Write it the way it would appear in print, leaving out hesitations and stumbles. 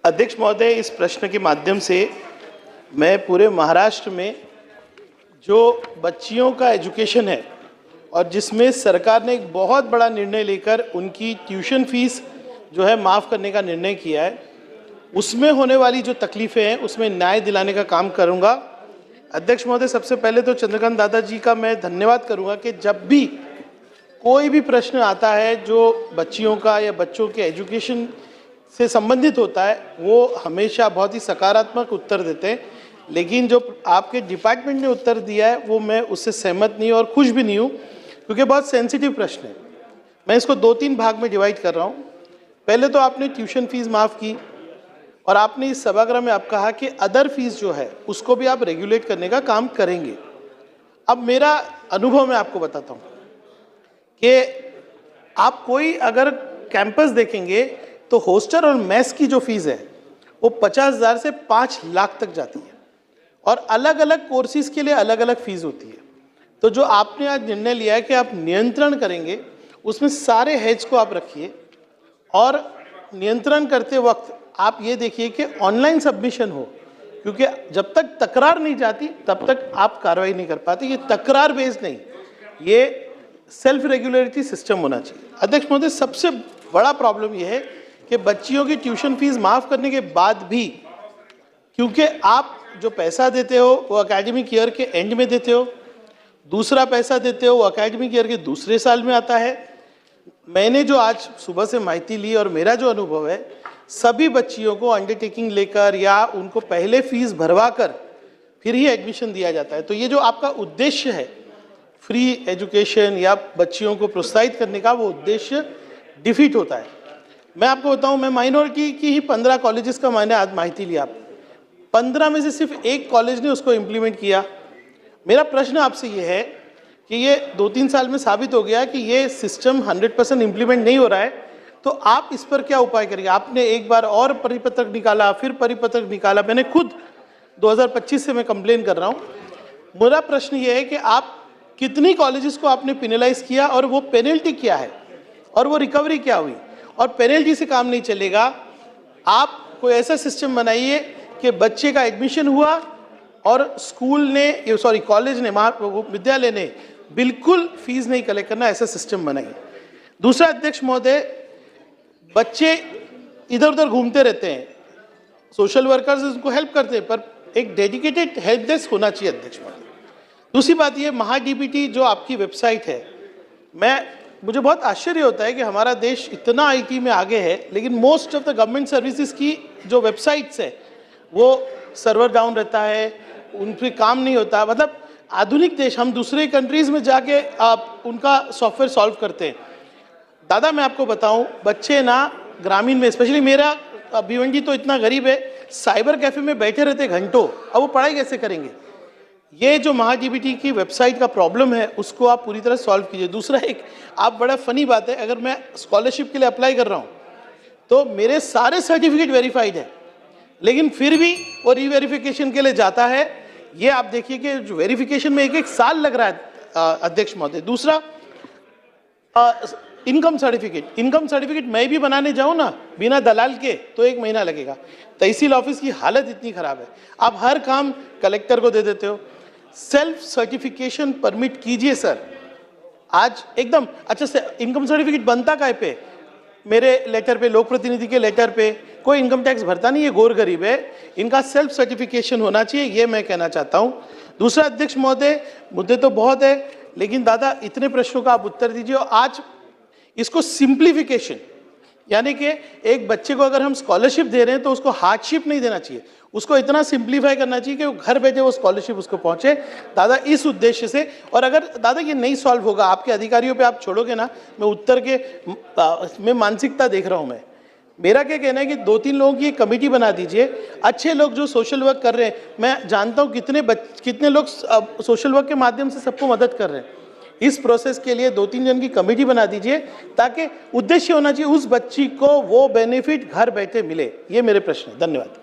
अध्यक्ष महोदय, इस प्रश्न के माध्यम से मैं पूरे महाराष्ट्र में जो बच्चियों का एजुकेशन है और जिसमें सरकार ने एक बहुत बड़ा निर्णय लेकर उनकी ट्यूशन फीस जो है माफ़ करने का निर्णय किया है, उसमें होने वाली जो तकलीफ़ें हैं उसमें न्याय दिलाने का काम करूंगा। अध्यक्ष महोदय, सबसे पहले तो चंद्रकांत दादाजी का मैं धन्यवाद करूंगा कि जब भी कोई भी प्रश्न आता है जो बच्चियों का या बच्चों के एजुकेशन से संबंधित होता है, वो हमेशा बहुत ही सकारात्मक उत्तर देते हैं। लेकिन जो आपके डिपार्टमेंट ने उत्तर दिया है वो मैं उससे सहमत नहीं और खुश भी नहीं हूँ, क्योंकि बहुत सेंसिटिव प्रश्न है। मैं इसको 2-3 भाग में डिवाइड कर रहा हूँ। पहले तो आपने ट्यूशन फीस माफ़ की और आपने इस सभागृह में आप कहा कि अदर फीस जो है उसको भी आप रेगुलेट करने का काम करेंगे। अब मेरा अनुभव मैं आपको बताता हूँ कि आप कोई अगर कैंपस देखेंगे तो हॉस्टल और मेस की जो फीस है वो 50,000 से 5 लाख तक जाती है और अलग अलग कोर्सेज के लिए अलग अलग फीस होती है। तो जो आपने आज निर्णय लिया है कि आप नियंत्रण करेंगे, उसमें सारे हेज को आप रखिए और नियंत्रण करते वक्त आप ये देखिए कि ऑनलाइन सबमिशन हो, क्योंकि जब तक तकरार नहीं जाती तब तक आप कार्रवाई नहीं कर पाते। ये तकरार बेस्ड नहीं, ये सेल्फ रेगुलेटरी सिस्टम होना चाहिए। अध्यक्ष महोदय, सबसे बड़ा प्रॉब्लम ये है कि बच्चियों की ट्यूशन फीस माफ़ करने के बाद भी, क्योंकि आप जो पैसा देते हो वो एकेडमिक ईयर के एंड में देते हो, दूसरा पैसा देते हो वो एकेडमिक ईयर के दूसरे साल में आता है। मैंने जो आज सुबह से माहिती ली और मेरा जो अनुभव है, सभी बच्चियों को अंडरटेकिंग लेकर या उनको पहले फीस भरवा कर फिर ही एडमिशन दिया जाता है। तो ये जो आपका उद्देश्य है फ्री एजुकेशन या बच्चियों को प्रोत्साहित करने का, वो उद्देश्य डिफीट होता है। मैं आपको बताऊं, मैं माइनॉरिटी की ही 15 कॉलेजेस का मैंने आज माहिती लिया। 15 में से सिर्फ एक कॉलेज ने उसको इम्प्लीमेंट किया। मेरा प्रश्न आपसे ये है कि ये 2-3 साल में साबित हो गया कि ये सिस्टम 100% इम्प्लीमेंट नहीं हो रहा है, तो आप इस पर क्या उपाय करेंगे? आपने एक बार और परिपत्रक निकाला, फिर परिपत्रक निकाला। मैंने खुद 2025 से मैं कंप्लेन कर रहा हूँ। मेरा प्रश्न ये है कि आप कितनी कॉलेजेस को आपने पेनलाइज किया और वो पेनल्टी क्या है और वो रिकवरी क्या हुई? और पेनल्टी से काम नहीं चलेगा। आप कोई ऐसा सिस्टम बनाइए कि बच्चे का एडमिशन हुआ और स्कूल ने, सॉरी कॉलेज ने, विद्यालय ने बिल्कुल फीस नहीं कलेक्ट करना, ऐसा सिस्टम बनाइए। दूसरा अध्यक्ष महोदय, बच्चे इधर उधर घूमते रहते हैं, सोशल वर्कर्स उनको हेल्प करते हैं, पर एक डेडिकेटेड हेल्प डेस्क होना चाहिए अध्यक्ष महोदय। दूसरी बात ये, महाडीबीटी जो आपकी वेबसाइट है, मुझे बहुत आश्चर्य होता है कि हमारा देश इतना आईटी में आगे है, लेकिन most of the government services की जो वेबसाइट्स है वो सर्वर डाउन रहता है, उन पर काम नहीं होता। मतलब आधुनिक देश, हम दूसरे कंट्रीज़ में जाके आप उनका सॉफ्टवेयर सॉल्व करते हैं। दादा मैं आपको बताऊं, बच्चे ना ग्रामीण में, स्पेशली मेरा भिवंडी तो इतना गरीब है, साइबर कैफ़े में बैठे रहते घंटों, अब वो पढ़ाई कैसे करेंगे? ये जो महाडीबीटी की वेबसाइट का प्रॉब्लम है उसको आप पूरी तरह सॉल्व कीजिए। दूसरा, एक आप बड़ा फनी बात है, अगर मैं स्कॉलरशिप के लिए अप्लाई कर रहा हूँ तो मेरे सारे सर्टिफिकेट वेरीफाइड है, लेकिन फिर भी वो रीवेरिफिकेशन के लिए जाता है। ये आप देखिए कि जो वेरिफिकेशन में 1-1 साल लग रहा है अध्यक्ष महोदय। दूसरा, इनकम सर्टिफिकेट मैं भी बनाने जाऊँ ना बिना दलाल के तो 1 महीना लगेगा। तहसील ऑफिस की हालत इतनी ख़राब है, आप हर काम कलेक्टर को दे देते हो। सेल्फ सर्टिफिकेशन परमिट कीजिए सर। आज एकदम अच्छा से इनकम सर्टिफिकेट बनता काय पे? मेरे लेटर पे, लोक प्रतिनिधि के लेटर पे। कोई इनकम टैक्स भरता नहीं है, गोर गरीब है, इनका सेल्फ सर्टिफिकेशन होना चाहिए, ये मैं कहना चाहता हूँ। दूसरा अध्यक्ष महोदय, मुद्दे तो बहुत है, लेकिन दादा इतने प्रश्नों का आप उत्तर दीजिए। और आज इसको सिंप्लीफिकेशन, यानी कि एक बच्चे को अगर हम स्कॉलरशिप दे रहे हैं तो उसको हार्डशिप नहीं देना चाहिए, उसको इतना सिंप्लीफाई करना चाहिए कि वो घर बैठे वो स्कॉलरशिप उसको पहुंचे। दादा इस उद्देश्य से, और अगर दादा ये नहीं सॉल्व होगा, आपके अधिकारियों पे आप छोड़ोगे ना, मैं उत्तर के में मानसिकता देख रहा हूँ। मेरा क्या कहना है कि 2-3 लोगों की एक कमेटी बना दीजिए, अच्छे लोग जो सोशल वर्क कर रहे हैं। मैं जानता हूँ कितने लोग सोशल वर्क के माध्यम से सबको मदद कर रहे हैं। इस प्रोसेस के लिए 2-3 जन की कमेटी बना दीजिए, ताकि उद्देश्य होना चाहिए उस बच्ची को वो बेनिफिट घर बैठे मिले। ये मेरे प्रश्न है। धन्यवाद।